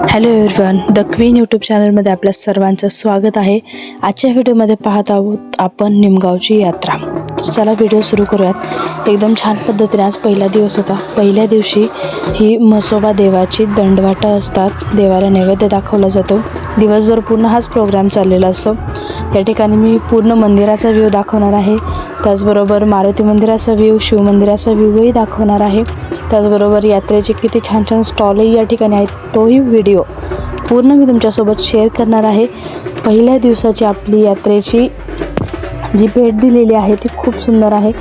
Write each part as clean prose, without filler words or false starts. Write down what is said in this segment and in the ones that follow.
Hello everyone, the queen YouTube चॅनलमध्ये आपल्या सर्वांचं स्वागत आहे. आजच्या व्हिडिओमध्ये पाहत आहोत आपण निमगावची यात्रा. चला व्हिडिओ सुरू करूयात. एकदम छान पद्धतीने आज पहिला दिवस होता. पहिल्या दिवशी ही म्हसोबा देवाची दंडवाटा असतात. देवाला नैवेद्य दाखवला जातो. दिवसभर पूर्ण हाच प्रोग्राम चाललेला असतो. या ठिकाणी मी पूर्ण मंदिराचा व्ह्यू दाखवणार आहे. त्याचबरोबर मारुती मंदिराचा व्ह्यू, शिव मंदिराचा व्ह्यूही दाखवणार आहे. त्याचबरोबर यात्रेचे किती छान छान स्टॉलही या ठिकाणी आहेत, तोही व्हिडिओ पूर्ण मी तुमच्यासोबत शेअर करणार आहे. पहिल्या दिवसाची आपली यात्रेची जी भेट दिलेली आहे ती खूप सुंदर आहे.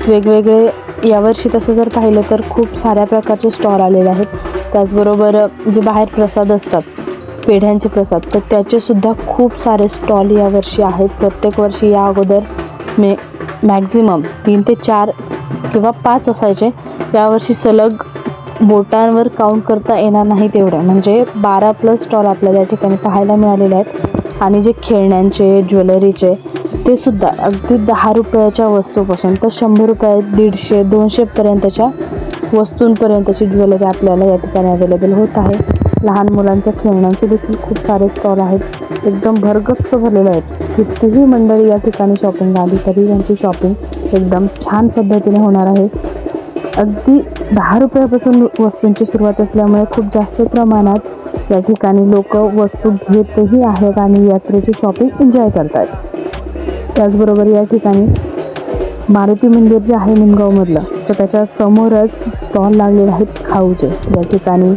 वेगवेगळे यावर्षी तसं जर पाहिलं तर खूप साऱ्या प्रकारचे स्टॉल आलेले आहेत. त्याचबरोबर जे बाहेर प्रसाद असतात, पेढ्यांचे प्रसाद, तर त्याचेसुद्धा खूप सारे स्टॉल यावर्षी आहेत. प्रत्येक वर्षी या अगोदर मॅक्झिमम 3 ते 4 किंवा 5 असायचे. यावर्षी सलग बोटांवर काउंट करता येणार नाही तेवढे, म्हणजे 12+ स्टॉल आपल्याला या ठिकाणी पाहायला मिळालेले आहेत. आणि जे खेळण्यांचे, ज्वेलरीचे, ते सुद्धा अगदी 10 रुपयाच्या वस्तूपासून तर 100 रुपये, 150, 200पर्यंतच्या वस्तूंपर्यंतची ज्वेलरी आपल्याला या ठिकाणी अवेलेबल होत आहे. लहान मुलांच्या खेळण्यांचे देखील खूप सारे स्टॉल आहेत. एकदम भरगच्च भरलेले आहेत. कितीही मंडळी या ठिकाणी शॉपिंग आली तरी त्यांची शॉपिंग एकदम छान पद्धतीने होणार आहे. अगदी 10 रुपयापासून वस्तूंची सुरुवात असल्यामुळे खूप जास्त प्रमाणात या ठिकाणी लोक वस्तू घेतही आहेत आणि यात्रेची शॉपिंग एन्जॉय करत आहेत. त्याचबरोबर या ठिकाणी मारुती मंदिर जे आहे निमगावमधलं, तर त्याच्या समोरच स्टॉल लागलेले आहेत खाऊचे. या ठिकाणी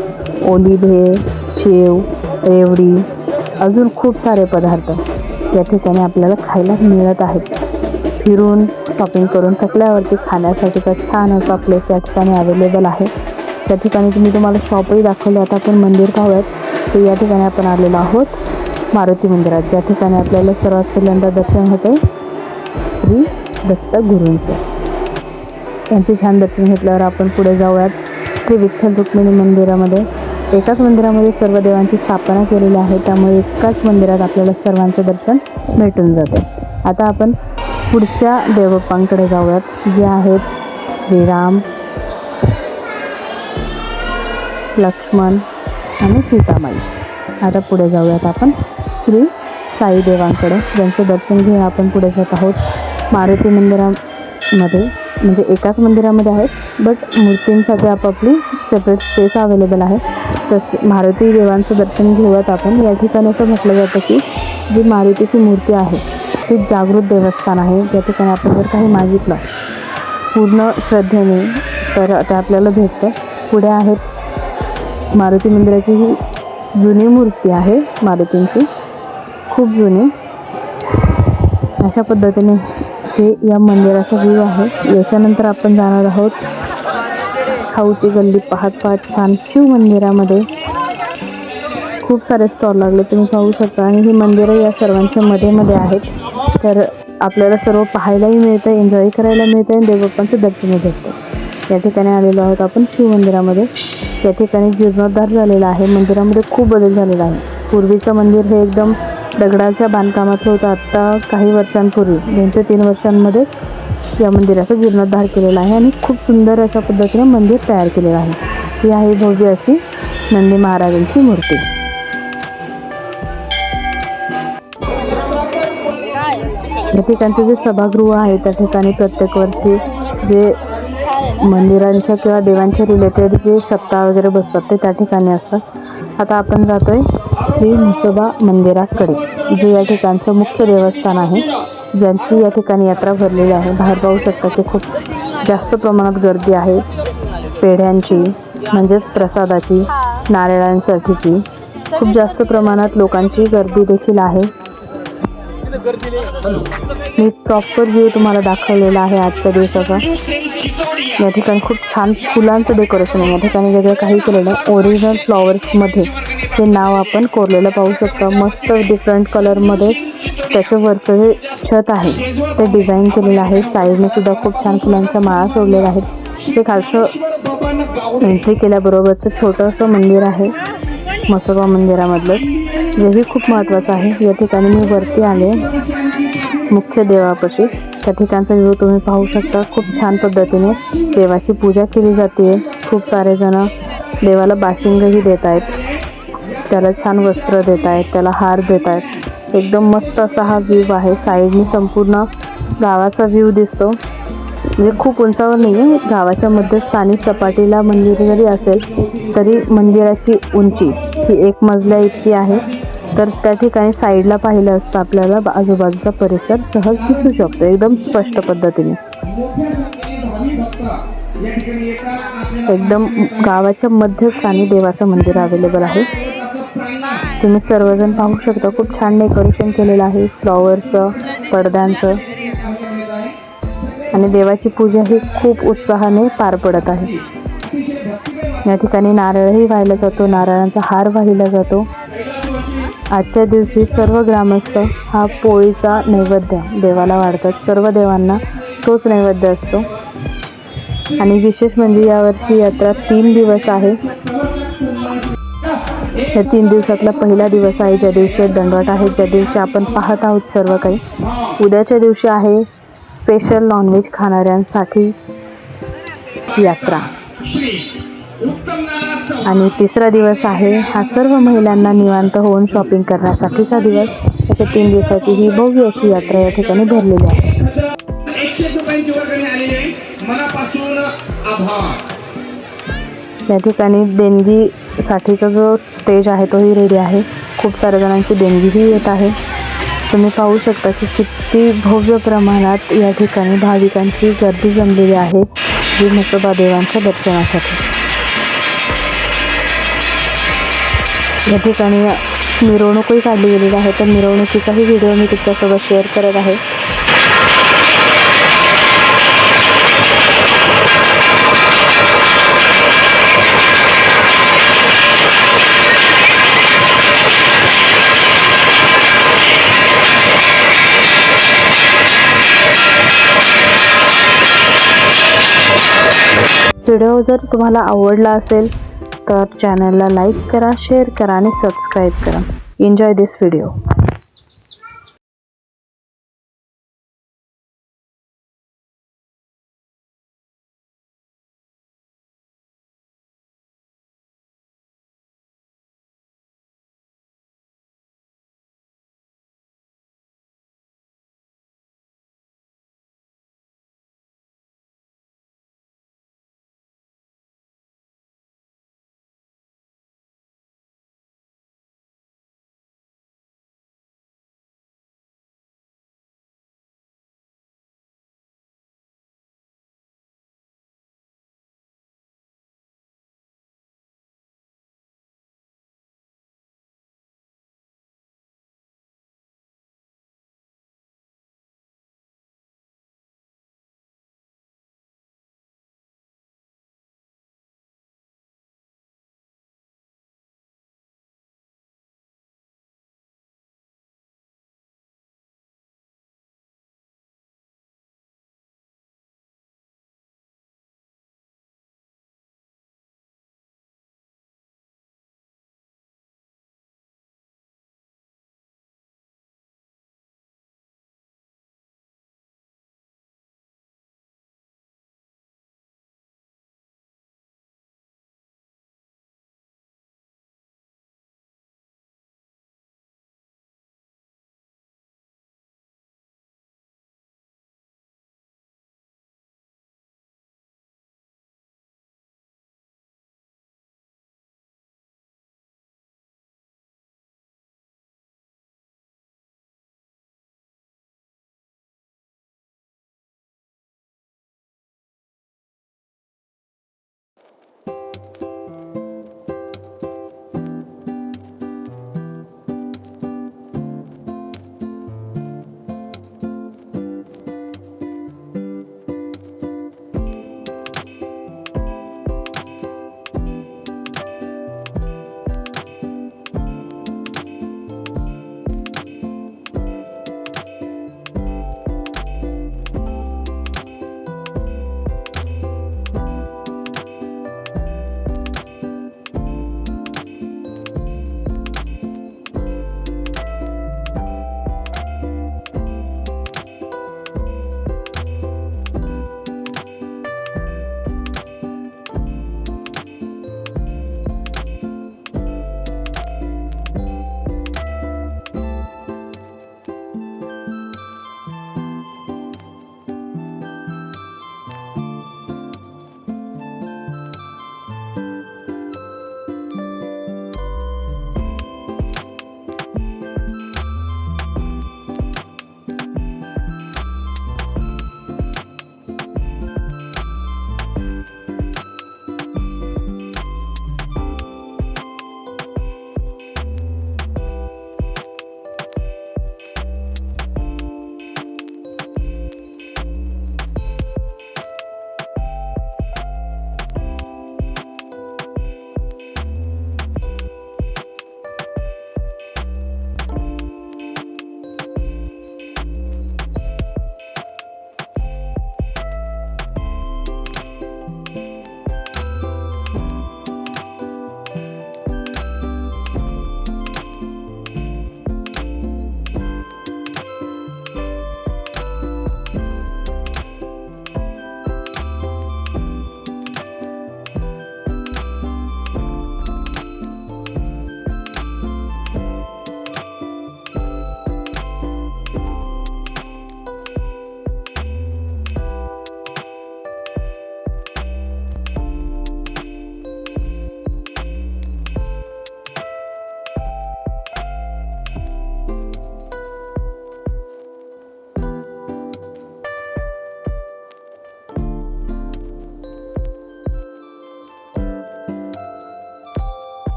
ओली भेळ, शेव, रेवडी, अजून खूप सारे पदार्थ या ठिकाणी आपल्याला खायला मिळत आहेत. फिरून शॉपिंग करून थकल्यावरती खाण्यासाठीचा छान असा प्लेस या ठिकाणी अवेलेबल आहे. त्या ठिकाणी तुम्हाला शॉपही दाखवले. आता आपण मंदिर पाहूयात. तर या ठिकाणी आपण आलेलो आहोत मारुती मंदिरात, ज्या ठिकाणी आपल्याला सर्वात पहिल्यांदा दर्शन होते श्री दत्त गुरूंचे. त्यांचे छान दर्शन घेतल्यावर आपण पुढे जाऊयात श्री विठ्ठल रुक्मिणी मंदिरामध्ये. एकाच मंदिरामध्ये सर्व देवांची स्थापना केलेली आहे, त्यामुळे एकाच मंदिरात आपल्याला सर्वांचं दर्शन भेटून जाते. आता आपण पुढच्या देवबाप्पांकडे जाऊयात, जे आहेत श्रीराम, लक्ष्मण आणि सीतामाई. आता पुढे जाऊयात आपण श्री साई देवांकडे, ज्यांचं दर्शन घेऊन आपण पुढे जात आहोत. मारुती मंदिरामध्ये म्हणजे एकाच मंदिरामध्ये आहेत, बट मूर्तींसाठी आपापली सेपरेट स्पेस अवेलेबल आहे. तसे मारुती देवांचं दर्शन घेऊयात आपण. या ठिकाणी असं म्हटलं जातं की जी मारुतीची मूर्ती आहे ती जागृत देवस्थान आहे. त्या ठिकाणी आपण जर काही मागितलं पूर्ण श्रद्धेने तर ते आपल्याला भेटतं. पुढे आहेत मारुती मंदिराची ही जुनी मूर्ती आहे मारुतींची, खूप जुनी. अशा पद्धतीने हे या मंदिराचा व्ह्यू आहे. याच्यानंतर आपण जाणार आहोत खाऊची गल्ली पाहत पाहत छान शिव मंदिरामध्ये. खूप सारे स्टॉल लागले, तुम्ही पाहू शकता. आणि ही मंदिरं या सर्वांच्या मध्ये आहेत, तर आपल्याला सर्व पाहायलाही मिळतं, एन्जॉय करायला मिळतं आणि देवबाप्पांचं दर्शनही भेटतं. या ठिकाणी आलेलो आहोत आपण शिव मंदिरामध्ये. त्या ठिकाणी जीर्णोद्धार झालेला आहे. मंदिरामध्ये खूप बदल झालेला आहे. पूर्वीचं मंदिर हे एकदम दगडाच्या बांधकामाचं होतं. आत्ता काही वर्षांपूर्वी 2 ते 3 वर्षांमध्ये या मंदिराचा जीर्णोद्धार केलेला आहे आणि खूप सुंदर अशा पद्धतीने मंदिर तयार केलेलं आहे. ही आहे भव्य अशी नंदी महाराजांची मूर्ती. या ठिकाणचे जे सभागृह आहे त्या ठिकाणी प्रत्येक वर्षी जे मंदिरांच्या किंवा देवांच्या रिलेटेड जे सप्ताह वगैरे बसतात ते त्या ठिकाणी असतात. आता आपण जातोय श्री म्हसोबा मंदिराकडे, जे या ठिकाणचं मुख्य देवस्थान आहे, ज्यांची या ठिकाणी यात्रा भरलेली आहे. बाहेर पाहू शकता की खूप जास्त प्रमाणात गर्दी आहे. पेढ्यांची म्हणजेच प्रसादाची, नारळांसाठीची खूप जास्त प्रमाणात लोकांची गर्दी देखील आहे. मी प्रॉपर व्ह्यू तुम्हाला दाखवलेला आहे आजच्या दिवसाचा. या ठिकाणी खूप छान फुलांचं डेकोरेशन आहे. या ठिकाणी वेगळं काही केलेलं आहे. ओरिजिनल फ्लॉवर्समध्ये ते नाव आपण कोरलेलं पाहू शकता. मस्त डिफरंट कलरमध्ये त्याचं वरचं जे छत आहे ते डिझाईन केलेलं आहे. साईडने सुद्धा खूप छान फुलांच्या माळा सोडलेल्या आहेत. ते खालचं एंट्री केल्याबरोबरचं छोटंसं मंदिर आहे म्हसोबा मंदिरामधलं, जेही खूप महत्त्वाचं आहे. या ठिकाणी मी वरती आले मुख्य देवापाशी. त्या ठिकाणचा व्ह्यू तुम्ही पाहू शकता. खूप छान पद्धतीने देवाची पूजा केली जाते. खूप सारे जण देवाला बाशिंगही देत आहेत. त्याला छान वस्त्र देत आहेत, त्याला हार देत आहेत. एकदम मस्त असा हा व्ह्यू आहे. साईडनी संपूर्ण गावाचा व्ह्यू दिसतो. म्हणजे खूप उंचावर नाही आहे, गावाच्या मध्यस्थानी सपाटीला मंदिर जरी असेल तरी मंदिराची उंची ही 1 मजल्या इतकी आहे. तर त्या ठिकाणी साईडला पाहिलं असतं आपल्याला आजूबाजूचा परिसर सहज दिसू शकतो एकदम स्पष्ट पद्धतीने. एकदम गावाच्या मध्यस्थानी देवाचं मंदिर अवेलेबल आहे. तुम्ही सर्वजण पाहू शकता, खूप छान डेकोरेशन केलेलं आहे फ्लॉवरचं, पडद्यांचं. आणि देवाची पूजा ही खूप उत्साहाने पार पडत आहे. या ठिकाणी नारळही वाहिला जातो, नारळांचा हार वाहिला जातो. आजच्या दिवशी सर्व ग्रामस्थ हा पोळीचा नैवेद्य देवाला वाढतात. सर्व देवांना तोच नैवेद्य असतो. आणि विशेष म्हणजे यावर्षी यात्रा 3 दिवस आहे. या 3 दिवसातला पहिला दिवस आहे ज्या दिवशी दंडवट आहे, ज्या दिवशी आपण पाहत आहोत सर्व काही. उद्याच्या दिवशी आहे स्पेशल नॉनव्हेज खाणाऱ्यांसाठी यात्रा. आणि तिसरा दिवस आहे हा सर्व महिलांना निवांत होऊन शॉपिंग करण्यासाठीचा दिवस. अशा 3 दिवसाची ही भव्य अशी यात्रा या ठिकाणी भरलेली आहे. या ठिकाणी देणगीसाठीचा जो स्टेज आहे तोही रेडी आहे. खूप साऱ्या जणांची देणगीही येत आहे. तुम्ही पाहू शकता की किती भव्य प्रमाणात या ठिकाणी भाविकांची गर्दी जमलेली आहे जी म्हसोबा देवांच्या दर्शनासाठी. या ठिकाणी मिरवणूकही काढली गेलेली आहे. तर मिरवणुकीचाही व्हिडिओ मी तुमच्यासोबत शेअर करत आहे. व्हिडिओ जर तुम्हाला आवडला असेल तर चॅनलला लाईक करा, शेअर करा आणि सबस्क्राईब करा. एन्जॉय दिस व्हिडिओ.